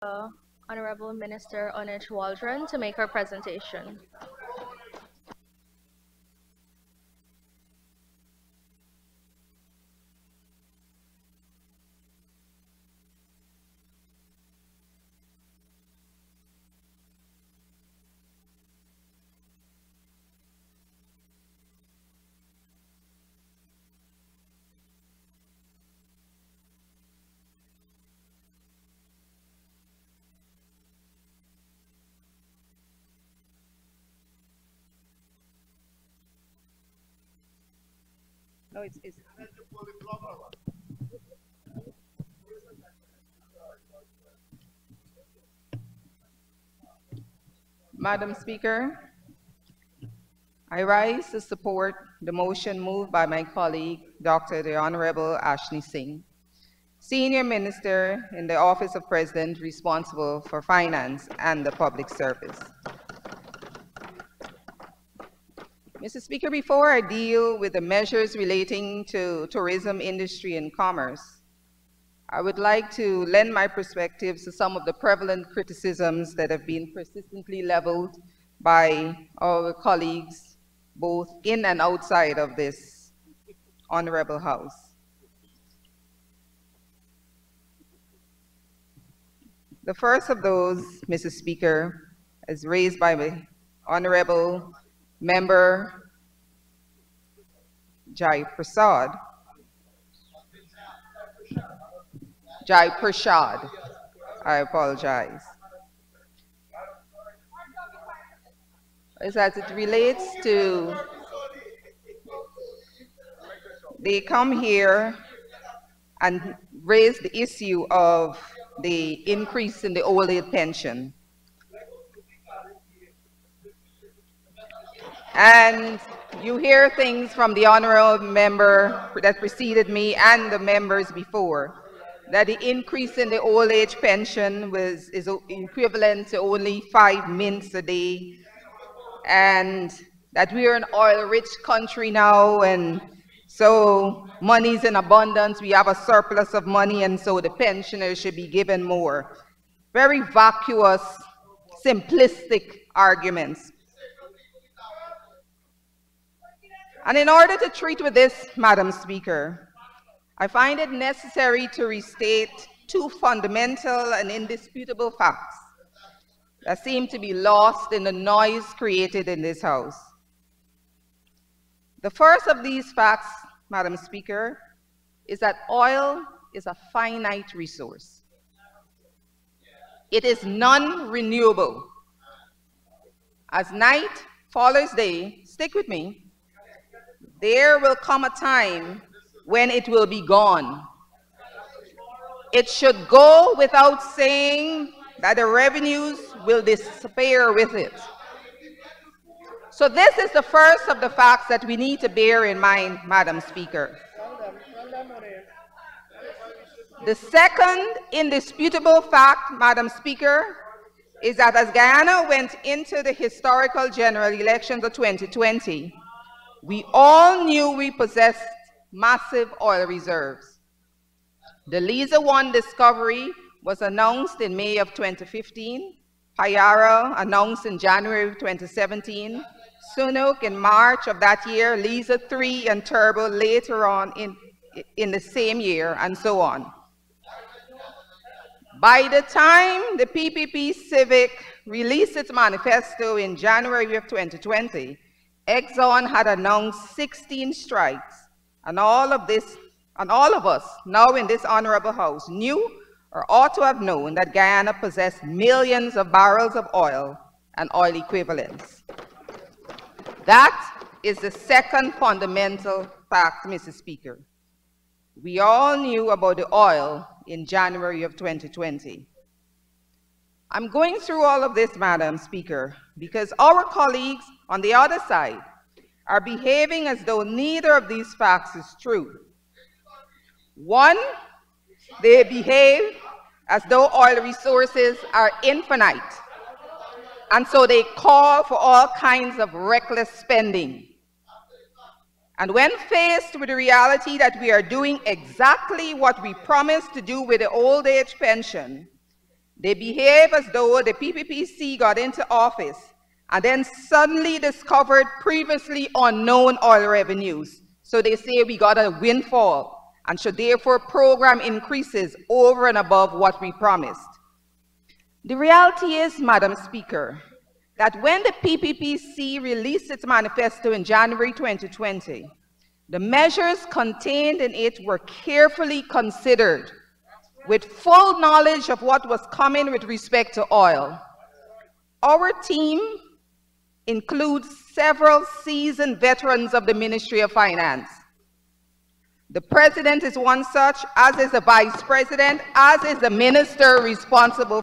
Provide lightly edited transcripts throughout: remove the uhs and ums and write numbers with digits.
Honorable Minister Hon Oneidge Walrond to make her presentation. No, it's Madam Speaker, I rise to support the motion moved by my colleague, Dr. the Honorable Ashni Singh, Senior Minister in the Office of President responsible for finance and the public service. Mr. Speaker, before I deal with the measures relating to tourism industry and commerce, I would like to lend my perspectives to some of the prevalent criticisms that have been persistently leveled by our colleagues, both in and outside of this honorable House. The first of those, Mr. Speaker, is raised by the Honorable Member Jai Prasad. I apologize. As it relates to, they come here and raise the issue of the increase in the old age pension. And you hear things from the honorable member that preceded me and the members before, that the increase in the old age pension is equivalent to only 5 minutes a day, and that we are an oil-rich country now, and so money's in abundance, we have a surplus of money, and so the pensioners should be given more. Very vacuous, simplistic arguments. And in order to treat with this, Madam Speaker, I find it necessary to restate two fundamental and indisputable facts that seem to be lost in the noise created in this House. The first of these facts, Madam Speaker, is that oil is a finite resource. It is non-renewable. As night follows day, stick with me, there will come a time when it will be gone. It should go without saying that the revenues will disappear with it. So this is the first of the facts that we need to bear in mind, Madam Speaker. The second indisputable fact, Madam Speaker, is that as Guyana went into the historical general elections of 2020, we all knew we possessed massive oil reserves. The Liza 1 discovery was announced in May of 2015, Payara announced in January of 2017, Sunuk in March of that year, Liza 3 and Turbo later on in the same year, and so on. By the time the PPP Civic released its manifesto in January of 2020, Exxon had announced 16 strikes, and all of us now in this honorable House knew or ought to have known that Guyana possessed millions of barrels of oil and oil equivalents. That is the second fundamental fact, Mr. Speaker. We all knew about the oil in January of 2020. I'm going through all of this, Madam Speaker, because our colleagues on the other side are behaving as though neither of these facts is true. One, they behave as though oil resources are infinite, and so they call for all kinds of reckless spending. And when faced with the reality that we are doing exactly what we promised to do with the old age pension, They behave as though the PPPC got into office and then suddenly discovered previously unknown oil revenues. So they say we got a windfall and should therefore program increases over and above what we promised. The reality is, Madam Speaker, that when the PPPC released its manifesto in January 2020, the measures contained in it were carefully considered with full knowledge of what was coming with respect to oil. Our team includes several seasoned veterans of the Ministry of Finance. The President is one such, as is the Vice President, as is the Minister responsible.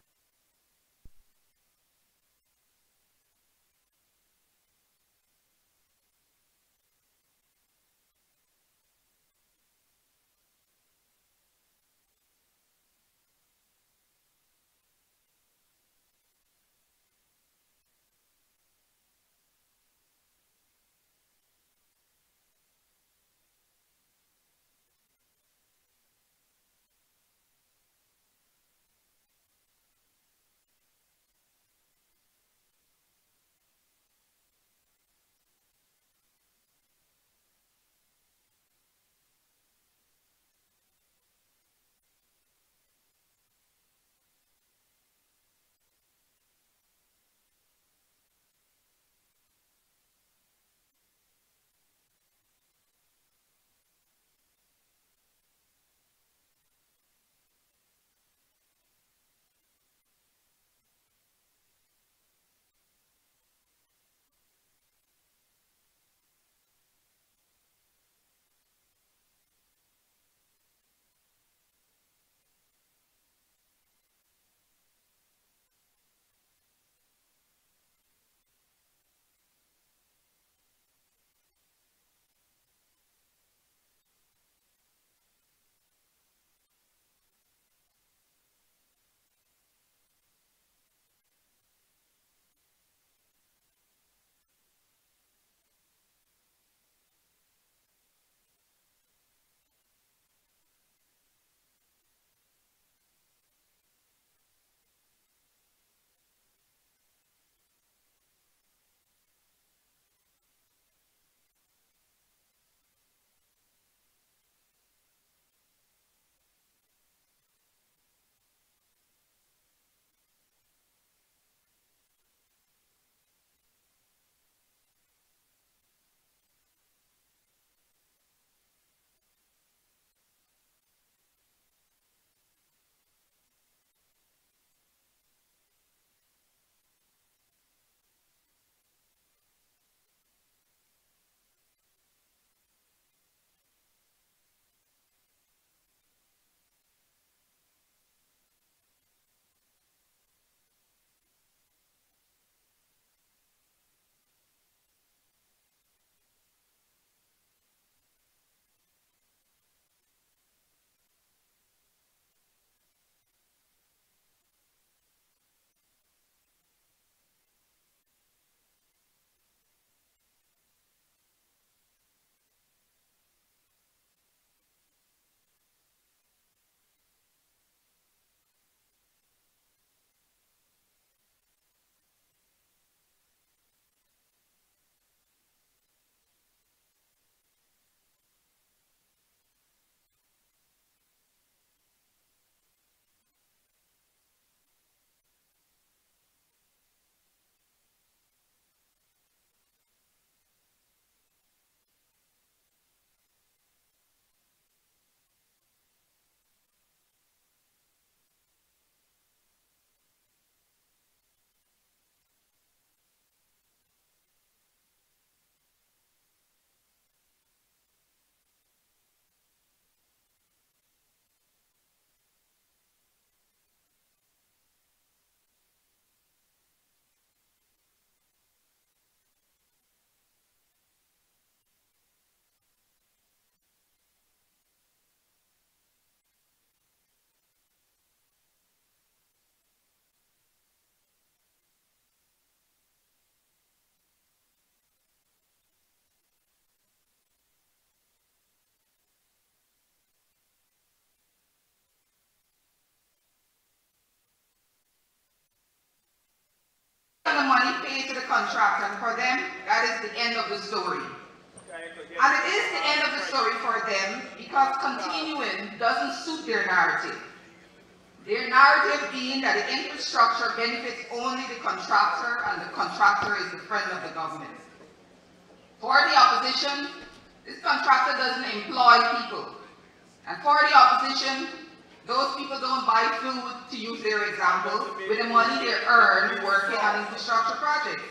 contract, and for them, that is the end of the story. And it is the end of the story for them because continuing doesn't suit their narrative. Their narrative being that the infrastructure benefits only the contractor and the contractor is the friend of the government. For the opposition, this contractor doesn't employ people. And for the opposition, those people don't buy food, to use their example, with the money they earn working on infrastructure projects.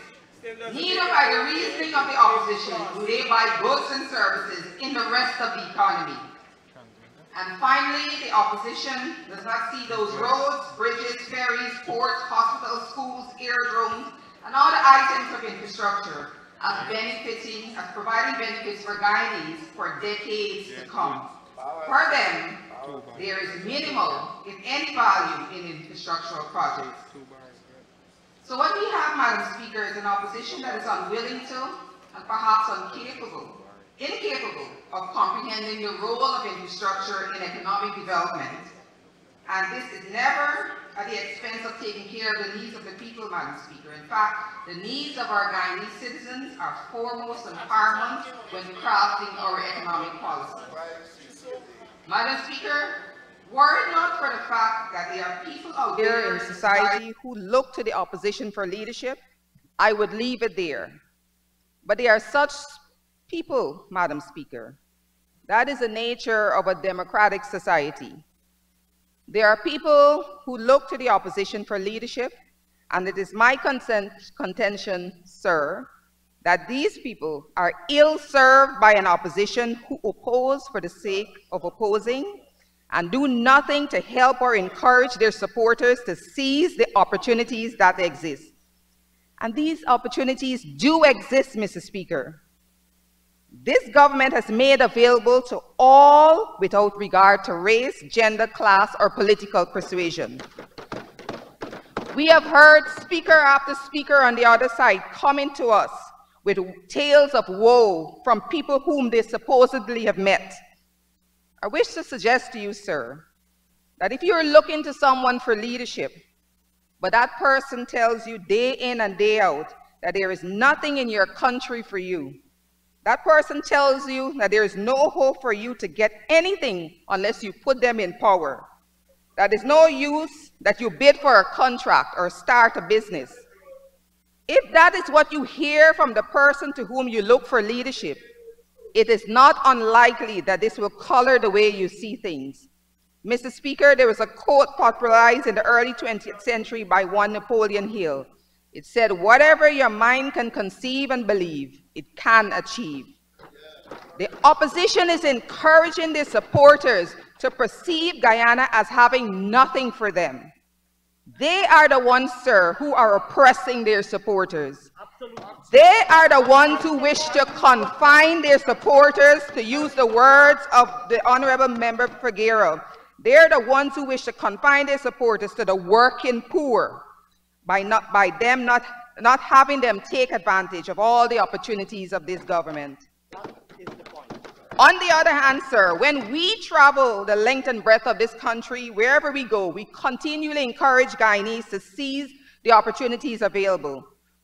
Neither by the reasoning of the opposition do they buy goods and services in the rest of the economy. And finally, the opposition does not see those roads, bridges, ferries, ports, hospitals, schools, aerodromes, and all the items of infrastructure as benefiting, as providing benefits for Guyanese for decades to come. For them, there is minimal, if any, value in infrastructural projects. So what we have, Madam Speaker, is an opposition that is unwilling to, and perhaps incapable of comprehending the role of infrastructure in economic development. And this is never at the expense of taking care of the needs of the people, Madam Speaker. In fact, the needs of our Guyanese citizens are foremost and paramount when crafting our economic policy. Madam Speaker, were it not for the fact that there are people out there in society who look to the opposition for leadership, I would leave it there. But there are such people, Madam Speaker. That is the nature of a democratic society. There are people who look to the opposition for leadership, and it is my contention, sir, that these people are ill-served by an opposition who oppose for the sake of opposing and do nothing to help or encourage their supporters to seize the opportunities that exist. And these opportunities do exist, Mr. Speaker. This government has made available to all without regard to race, gender, class, or political persuasion. We have heard speaker after speaker on the other side coming to us with tales of woe from people whom they supposedly have met. I wish to suggest to you, sir, that if you're looking to someone for leadership, but that person tells you day in and day out that there is nothing in your country for you, that person tells you that there is no hope for you to get anything unless you put them in power, that is no use that you bid for a contract or start a business. If that is what you hear from the person to whom you look for leadership, it is not unlikely that this will color the way you see things. Mr. Speaker, there was a quote popularized in the early 20th century by one Napoleon Hill. It said, "Whatever your mind can conceive and believe, it can achieve." The opposition is encouraging their supporters to perceive Guyana as having nothing for them. They are the ones, sir, who are oppressing their supporters. They are the ones who wish to confine their supporters, to use the words of the Honorable Member Figueroa. They're the ones who wish to confine their supporters to the working poor by not having them take advantage of all the opportunities of this government. On the other hand, sir, when we travel the length and breadth of this country, wherever we go, we continually encourage Guyanese to seize the opportunities available.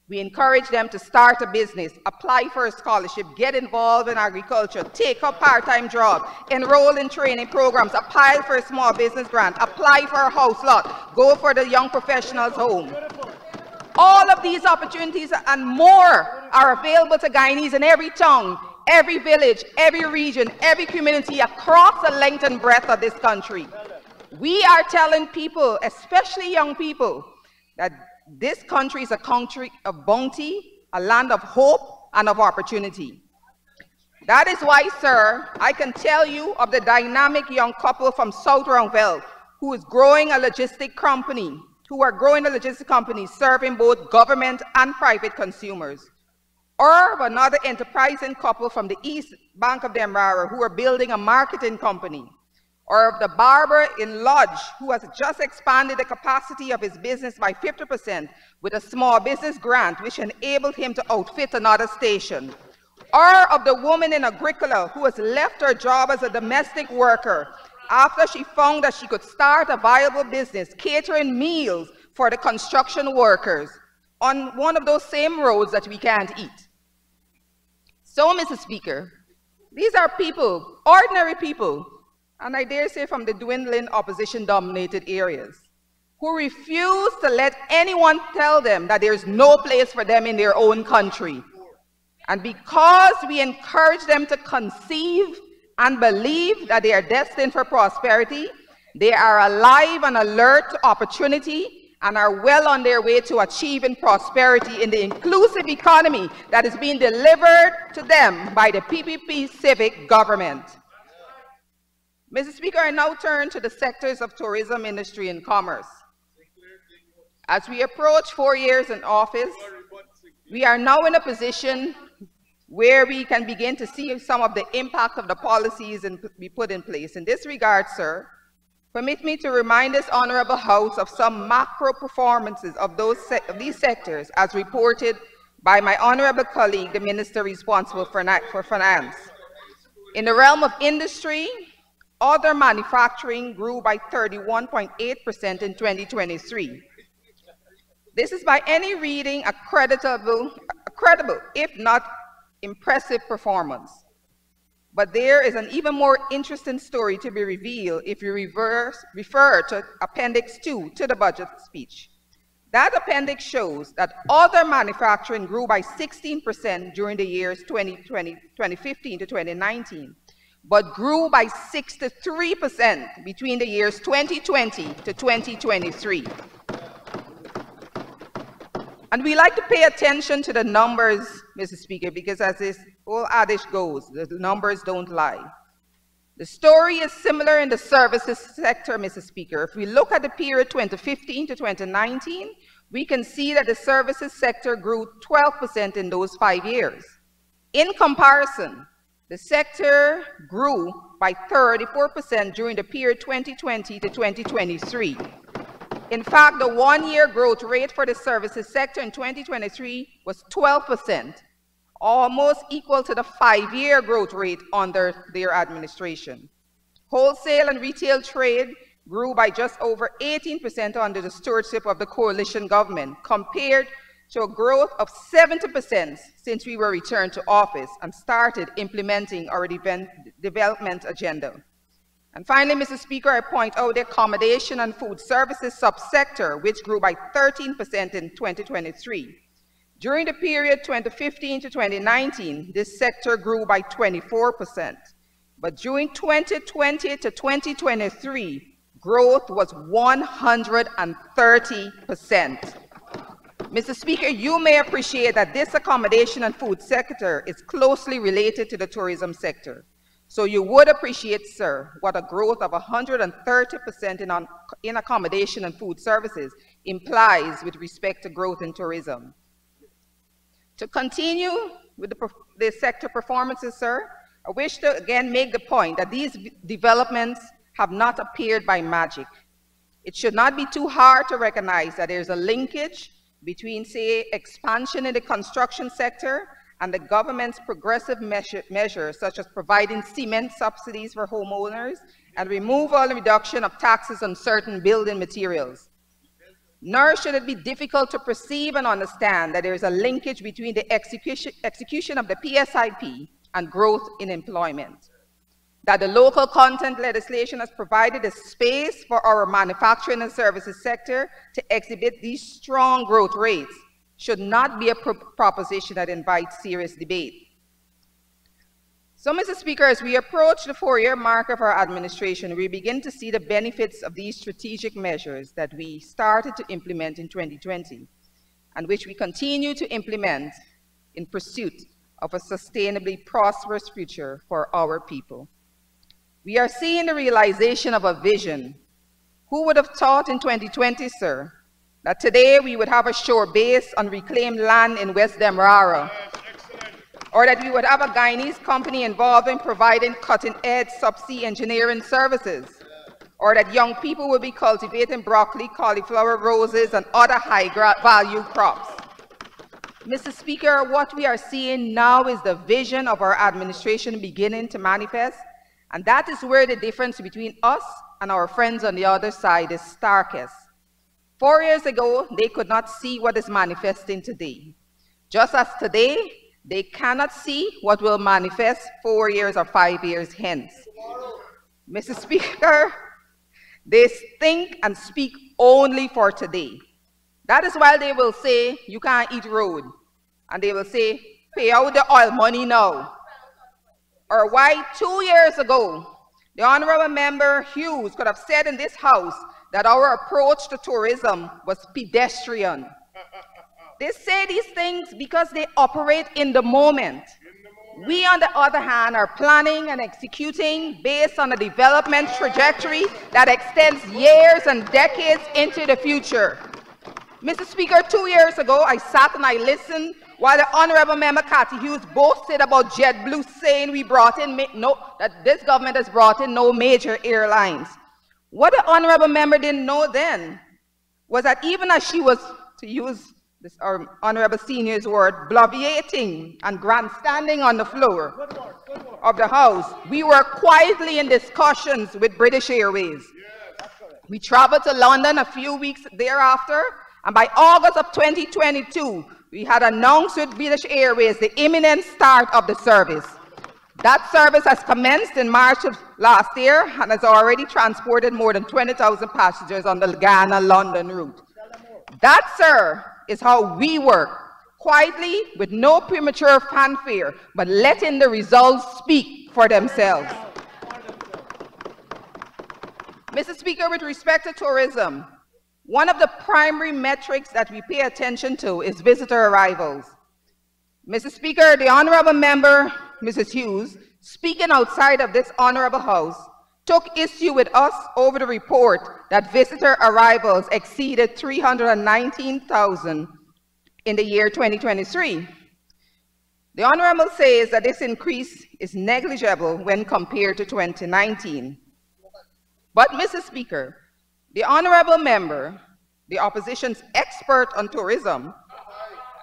We encourage them to start a business, apply for a scholarship, get involved in agriculture, take up part-time jobs, enroll in training programs, apply for a small business grant, apply for a house lot, go for the young professionals home. All of these opportunities and more are available to Guyanese in every town, every village, every region, every community across the length and breadth of this country. We are telling people, especially young people, that this country is a country of bounty, a land of hope and of opportunity. That is why, sir, I can tell you of the dynamic young couple from South Ronville who is growing a logistic company, serving both government and private consumers. Or of another enterprising couple from the East Bank of Demerara who are building a marketing company. Or of the barber in Lodge who has just expanded the capacity of his business by 50% with a small business grant which enabled him to outfit another station. Or of the woman in Agricola who has left her job as a domestic worker after she found that she could start a viable business catering meals for the construction workers. on one of those same roads that we can't eat. So, Mr. Speaker, these are people, ordinary people, and I dare say from the dwindling opposition-dominated areas, who refuse to let anyone tell them that there's no place for them in their own country. And because we encourage them to conceive and believe that they are destined for prosperity, they are alive and alert to opportunity and are well on their way to achieving prosperity in the inclusive economy that is being delivered to them by the PPP civic government. Mr. Speaker, I now turn to the sectors of tourism, industry, and commerce. As we approach 4 years in office, we are now in a position where we can begin to see some of the impact of the policies we put in place. In this regard, sir, permit me to remind this honorable House of some macro performances of these sectors as reported by my honorable colleague, the Minister responsible for finance. In the realm of industry, other manufacturing grew by 31.8% in 2023. This is by any reading a credible, if not impressive performance. But there is an even more interesting story to be revealed if you refer to Appendix 2 to the budget speech. That appendix shows that other manufacturing grew by 16% during the years 2015 to 2019, but grew by 63% between the years 2020 to 2023. And we like to pay attention to the numbers, Mr. Speaker, because as this old adage goes, the numbers don't lie. The story is similar in the services sector, Mr. Speaker. If we look at the period 2015 to 2019, we can see that the services sector grew 12% in those 5 years. In comparison, the sector grew by 34% during the period 2020 to 2023. In fact, the one-year growth rate for the services sector in 2023 was 12%, almost equal to the 5-year growth rate under their administration. Wholesale and retail trade grew by just over 18% under the stewardship of the coalition government, compared to a growth of 70% since we were returned to office and started implementing our development agenda. And finally, Mr. Speaker, I point out the accommodation and food services subsector, which grew by 13% in 2023. During the period 2015 to 2019, this sector grew by 24%. But during 2020 to 2023, growth was 130%. Mr. Speaker, you may appreciate that this accommodation and food sector is closely related to the tourism sector. So you would appreciate, sir, what a growth of 130% in accommodation and food services implies with respect to growth in tourism. To continue with the sector performances, sir, I wish to again make the point that these developments have not appeared by magic. It should not be too hard to recognize that there's a linkage between, say, expansion in the construction sector and the government's progressive measures, such as providing cement subsidies for homeowners and removal and reduction of taxes on certain building materials. Nor should it be difficult to perceive and understand that there is a linkage between the execution of the PSIP and growth in employment. That the local content legislation has provided a space for our manufacturing and services sector to exhibit these strong growth rates should not be a proposition that invites serious debate. So, Mr. Speaker, as we approach the 4-year mark of our administration, we begin to see the benefits of these strategic measures that we started to implement in 2020 and which we continue to implement in pursuit of a sustainably prosperous future for our people. We are seeing the realization of a vision. Who would have thought in 2020, sir, that today we would have a shore base on reclaimed land in West Demerara, or that we would have a Guyanese company involved in providing cutting-edge subsea engineering services, or that young people will be cultivating broccoli, cauliflower, roses, and other high-value crops. Mr. Speaker, what we are seeing now is the vision of our administration beginning to manifest, and that is where the difference between us and our friends on the other side is starkest. 4 years ago, they could not see what is manifesting today. Just as today, they cannot see what will manifest 4 years or 5 years hence. Mr. Speaker, they think and speak only for today. That is why they will say, you can't eat road. And they will say, pay out the oil money now. Or why 2 years ago, the Honorable Member Hughes could have said in this House that our approach to tourism was pedestrian. They say these things because they operate in the moment. We, on the other hand, are planning and executing based on a development trajectory that extends years and decades into the future. Mr. Speaker, 2 years ago, I sat and I listened while the Honorable Member Cathy Hughes boasted about JetBlue, saying that this government has brought in no major airlines. What the Honorable Member didn't know then was that even as she was, to use this Honorable Senior's word, bloviating and grandstanding on the floor of the House, we were quietly in discussions with British Airways. We traveled to London a few weeks thereafter, and by August of 2022, we had announced with British Airways the imminent start of the service. That service has commenced in March of last year and has already transported more than 20,000 passengers on the Ghana-London route. That, sir, is how we work, quietly, with no premature fanfare, but letting the results speak for themselves. Mr. Speaker, with respect to tourism, one of the primary metrics that we pay attention to is visitor arrivals. Mr. Speaker, the Honorable Member, Mrs. Hughes, speaking outside of this Honorable House, took issue with us over the report that visitor arrivals exceeded 319,000 in the year 2023. The Honorable says that this increase is negligible when compared to 2019. But, Mr. Speaker, the Honorable Member, the opposition's expert on tourism,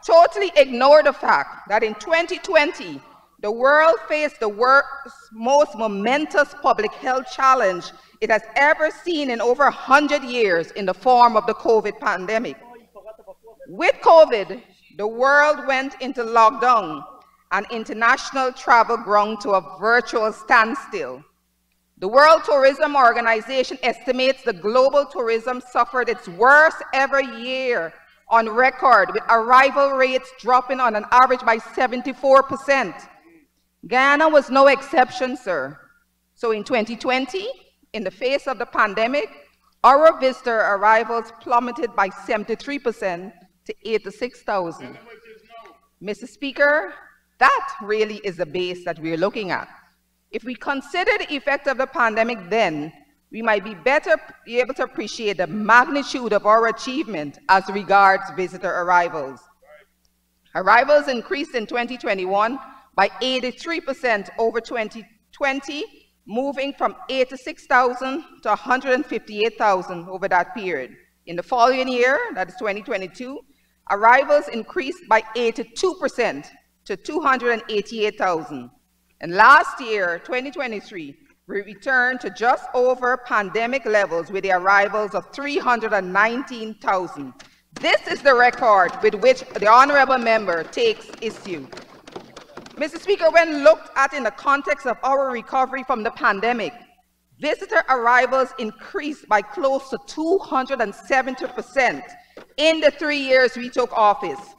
totally ignored the fact that in 2020, the world faced the world's most momentous public health challenge it has ever seen in over 100 years in the form of the COVID pandemic. With COVID, the world went into lockdown and international travel ground to a virtual standstill. The World Tourism Organization estimates the global tourism suffered its worst ever year on record, with arrival rates dropping on an average by 74%. Ghana was no exception, sir. So in 2020, in the face of the pandemic, our visitor arrivals plummeted by 73% to 86,000. Mr. Speaker, that really is the base that we're looking at. If we consider the effect of the pandemic then, we might be able to appreciate the magnitude of our achievement as regards visitor arrivals. Arrivals increased in 2021 by 83% over 2020, moving from 86,000 to 158,000 over that period. In the following year, that is 2022, arrivals increased by 82% to 288,000. And last year, 2023, we returned to just over pandemic levels with the arrivals of 319,000. This is the record with which the Honorable Member takes issue. Mr. Speaker, when looked at in the context of our recovery from the pandemic, visitor arrivals increased by close to 270% in the 3 years we took office.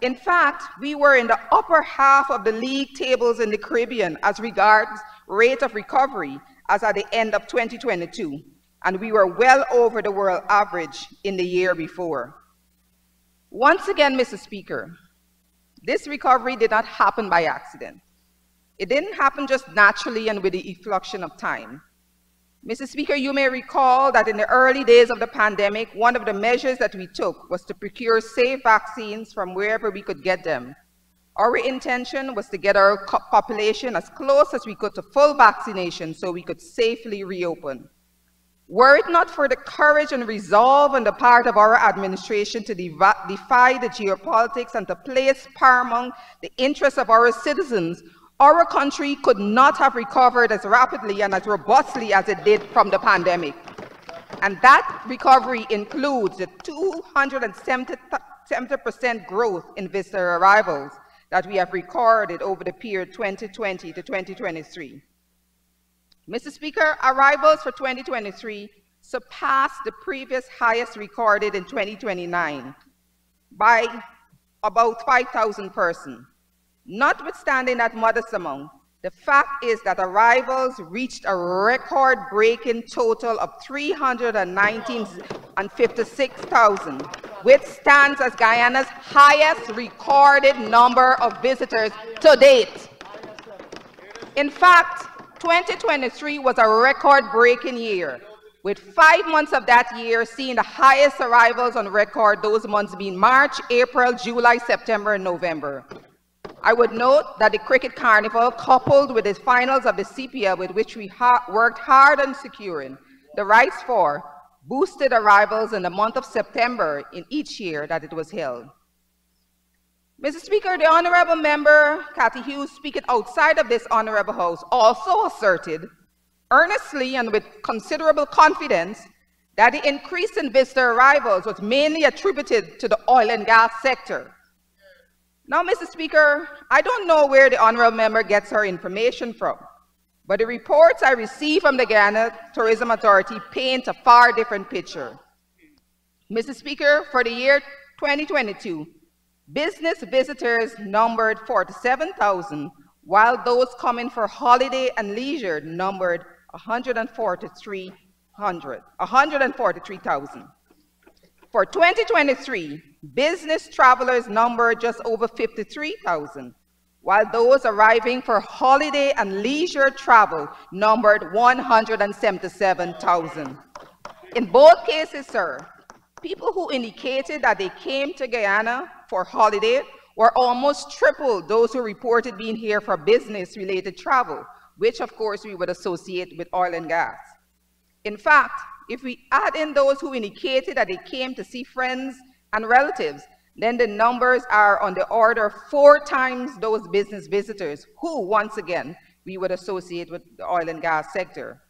In fact, we were in the upper half of the league tables in the Caribbean as regards rate of recovery as at the end of 2022, and we were well over the world average in the year before. Once again, Mr. Speaker, this recovery did not happen by accident. It didn't happen just naturally and with the effluxion of time. Mr. Speaker, you may recall that in the early days of the pandemic, one of the measures that we took was to procure safe vaccines from wherever we could get them. Our intention was to get our population as close as we could to full vaccination so we could safely reopen. Were it not for the courage and resolve on the part of our administration to defy the geopolitics and to place paramount the interests of our citizens, our country could not have recovered as rapidly and as robustly as it did from the pandemic. And that recovery includes the 270% growth in visitor arrivals that we have recorded over the period 2020 to 2023. Mr. Speaker, arrivals for 2023 surpassed the previous highest recorded in 2029 by about 5,000 persons. Notwithstanding that modest amount, the fact is that arrivals reached a record-breaking total of 356,000, which stands as Guyana's highest recorded number of visitors to date. In fact, 2023 was a record-breaking year, with 5 months of that year seeing the highest arrivals on record, those months being March, April, July, September, and November. I would note that the Cricket Carnival, coupled with the finals of the CPL, with which we worked hard on securing the rights for, boosted arrivals in the month of September in each year that it was held. Mr. Speaker, the Honorable Member, Cathy Hughes, speaking outside of this Honorable House, also asserted, earnestly and with considerable confidence, that the increase in visitor arrivals was mainly attributed to the oil and gas sector. Now, Mr. Speaker, I don't know where the Honorable Member gets her information from, but the reports I receive from the Guyana Tourism Authority paint a far different picture. Mr. Speaker, for the year 2022, business visitors numbered 47,000, while those coming for holiday and leisure numbered 143,000. For 2023, business travelers numbered just over 53,000, while those arriving for holiday and leisure travel numbered 177,000. In both cases, sir, people who indicated that they came to Guyana for holiday were almost triple those who reported being here for business-related travel, which of course we would associate with oil and gas. In fact, if we add in those who indicated that they came to see friends and relatives, then the numbers are on the order of 4 times those business visitors who, once again, we would associate with the oil and gas sector.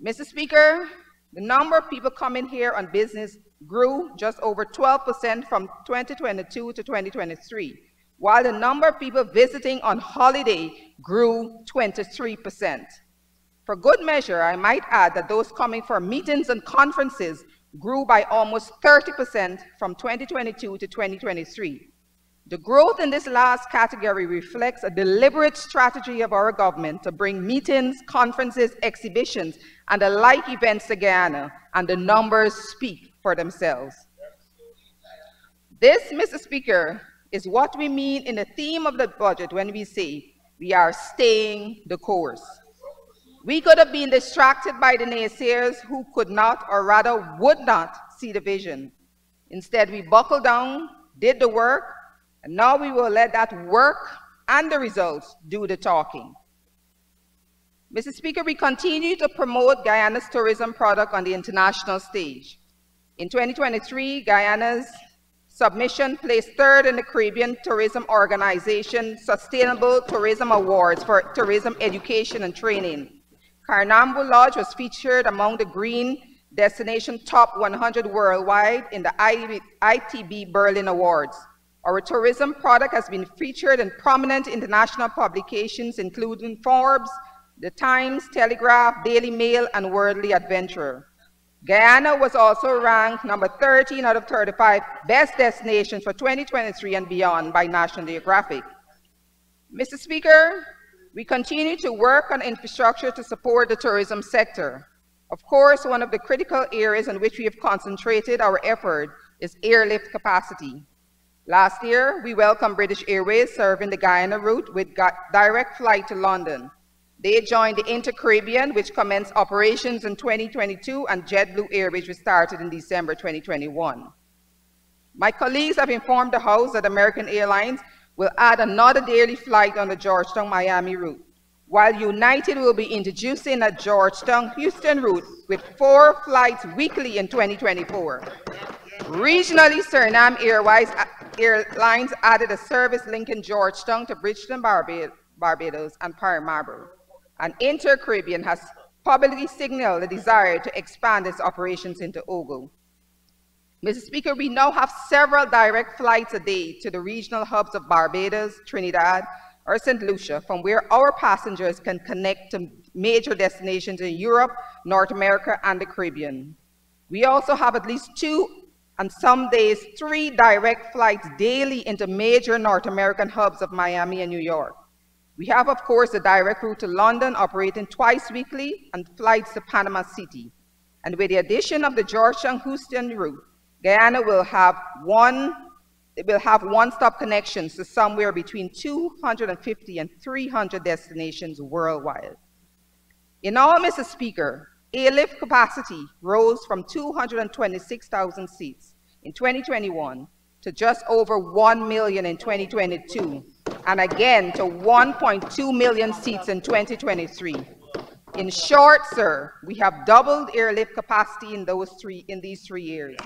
Mr. Speaker, the number of people coming here on business grew just over 12% from 2022 to 2023, while the number of people visiting on holiday grew 23%. For good measure, I might add that those coming for meetings and conferences grew by almost 30% from 2022 to 2023. The growth in this last category reflects a deliberate strategy of our government to bring meetings, conferences, exhibitions, and the like events to Guyana, and the numbers speak for themselves. This, Mr. Speaker, is what we mean in the theme of the budget when we say we are staying the course. We could have been distracted by the naysayers who could not, or rather would not, see the vision. Instead, we buckled down, did the work, and now we will let that work and the results do the talking. Mr. Speaker, we continue to promote Guyana's tourism product on the international stage. In 2023, Guyana's submission placed 3rd in the Caribbean Tourism Organization Sustainable Tourism Awards for tourism education and training. Carnambu Lodge was featured among the Green Destination Top 100 worldwide in the ITB Berlin Awards. Our tourism product has been featured in prominent international publications including Forbes, The Times, Telegraph, Daily Mail, and Worldly Adventurer. Guyana was also ranked number 13 out of 35 best destinations for 2023 and beyond by National Geographic. Mr. Speaker, we continue to work on infrastructure to support the tourism sector. Of course, one of the critical areas in which we have concentrated our effort is airlift capacity. Last year, we welcomed British Airways serving the Guyana route with direct flight to London. They joined the Inter-Caribbean, which commenced operations in 2022, and JetBlue Airways, which started in December 2021. My colleagues have informed the House that American Airlines will add another daily flight on the Georgetown-Miami route, while United will be introducing a Georgetown-Houston route with 4 flights weekly in 2024. Regionally, Suriname Airlines added a service linking Georgetown to Bridgeton, Barbados, and Paramaribo. And Inter-Caribbean has publicly signaled a desire to expand its operations into Ogo. Mr. Speaker, we now have several direct flights a day to the regional hubs of Barbados, Trinidad, or St. Lucia, from where our passengers can connect to major destinations in Europe, North America, and the Caribbean. We also have at least 2, and some days 3 direct flights daily into major North American hubs of Miami and New York. We have, of course, a direct route to London operating twice weekly and flights to Panama City. And with the addition of the Georgetown-Houston route, Guyana will have one-stop connections to somewhere between 250 and 300 destinations worldwide. In all, Mr. Speaker, airlift capacity rose from 226,000 seats in 2021 to just over 1 million in 2022, and again to 1.2 million seats in 2023. In short, sir, we have doubled airlift capacity in these 3 years.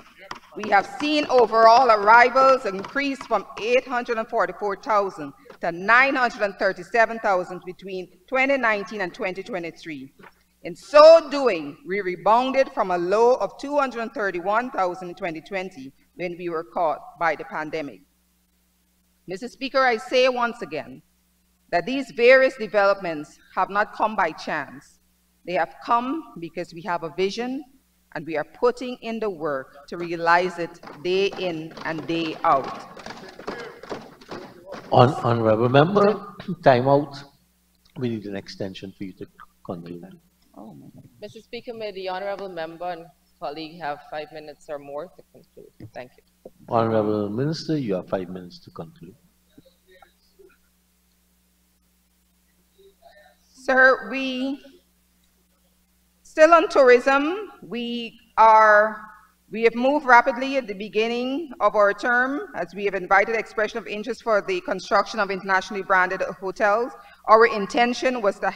We have seen overall arrivals increase from 844,000 to 937,000 between 2019 and 2023. In so doing, we rebounded from a low of 231,000 in 2020 when we were caught by the pandemic. Mr. Speaker, I say once again that these various developments have not come by chance. They have come because we have a vision and we are putting in the work to realize it day in and day out. Honorable member, time out. We need an extension for you to conclude. Oh, Mr. Speaker, may the honorable member and colleague have 5 minutes or more to conclude. Thank you. Honorable Minister, you have 5 minutes to conclude. Sir, still on tourism, we have moved rapidly at the beginning of our term as we have invited expression of interest for the construction of internationally branded hotels. Our intention was to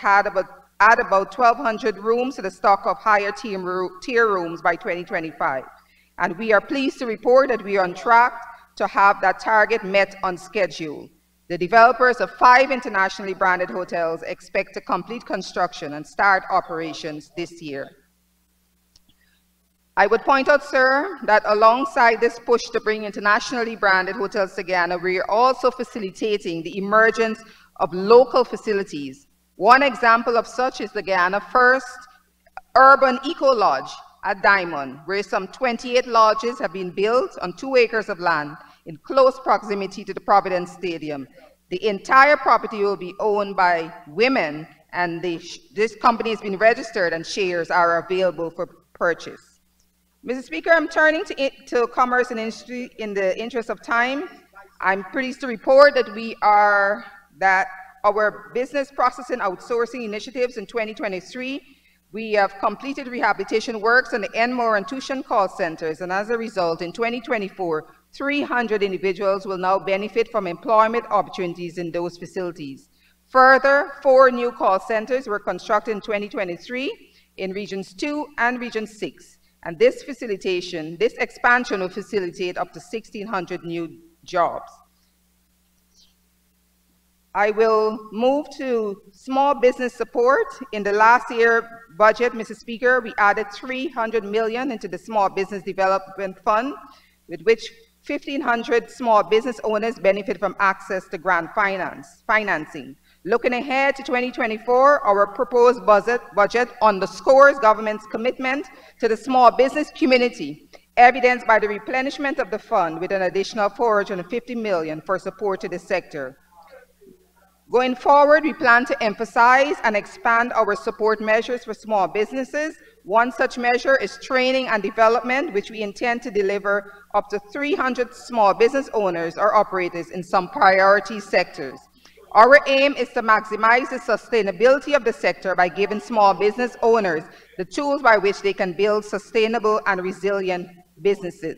add about 1,200 rooms to the stock of higher tier rooms by 2025. And we are pleased to report that we are on track to have that target met on schedule. The developers of 5 internationally branded hotels expect to complete construction and start operations this year. I would point out, sir, that alongside this push to bring internationally branded hotels to Guyana, we are also facilitating the emergence of local facilities. One example of such is the Guyana First Urban Eco Lodge at Diamond, where some 28 lodges have been built on 2 acres of land in close proximity to the Providence Stadium. The entire property will be owned by women, and this company has been registered and shares are available for purchase. Mr. Speaker, I'm turning to commerce and industry in the interest of time. I'm pleased to report that our business processing outsourcing initiatives in 2023, we have completed rehabilitation works on the Enmore and Tucson call centers, and as a result, in 2024, 300 individuals will now benefit from employment opportunities in those facilities. Further, 4 new call centers were constructed in 2023 in Regions 2 and Region 6, and this expansion will facilitate up to 1,600 new jobs. I will move to small business support. In the last year budget, Mr. Speaker, we added $300 million into the Small Business Development Fund, with which 1,500 small business owners benefit from access to grant financing. Looking ahead to 2024, our proposed budget underscores government's commitment to the small business community, evidenced by the replenishment of the fund with an additional $450 million for support to the sector. Going forward, we plan to emphasize and expand our support measures for small businesses. One such measure is training and development, which we intend to deliver up to 300 small business owners or operators in some priority sectors. Our aim is to maximize the sustainability of the sector by giving small business owners the tools by which they can build sustainable and resilient businesses.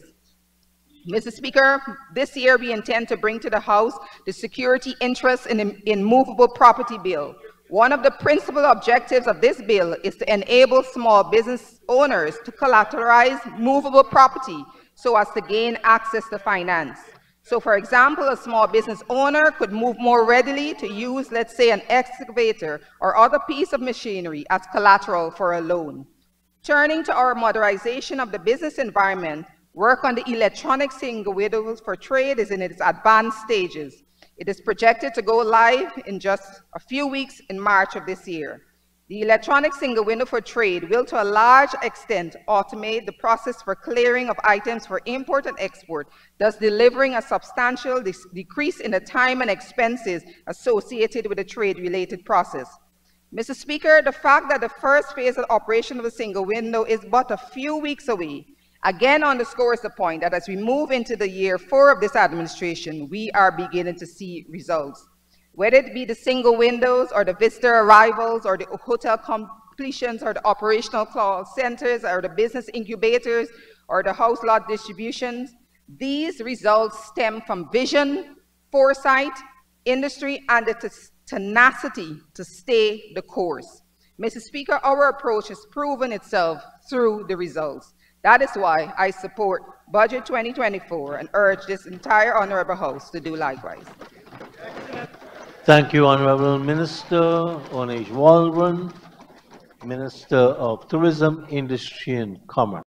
Mr. Speaker, this year we intend to bring to the House the Security Interest in Movable Property Bill. One of the principal objectives of this bill is to enable small business owners to collateralize movable property so as to gain access to finance. So for example, a small business owner could move more readily to use, let's say, an excavator or other piece of machinery as collateral for a loan. Turning to our modernization of the business environment, work on the electronic single windows for trade is in its advanced stages. It is projected to go live in just a few weeks in March of this year. The electronic single window for trade will to a large extent automate the process for clearing of items for import and export, thus delivering a substantial decrease in the time and expenses associated with the trade-related process. Mr. Speaker, the fact that the first phase of operation of the single window is but a few weeks away again underscores the point that as we move into the year 4 of this administration, we are beginning to see results. Whether it be the single windows or the visitor arrivals or the hotel completions or the operational call centers or the business incubators or the house lot distributions, these results stem from vision, foresight, industry, and the tenacity to stay the course. Mr. Speaker, our approach has proven itself through the results. That is why I support Budget 2024 and urge this entire Honorable House to do likewise. Thank you, Honorable Minister Hon Oneidge Walrond, Minister of Tourism, Industry and Commerce.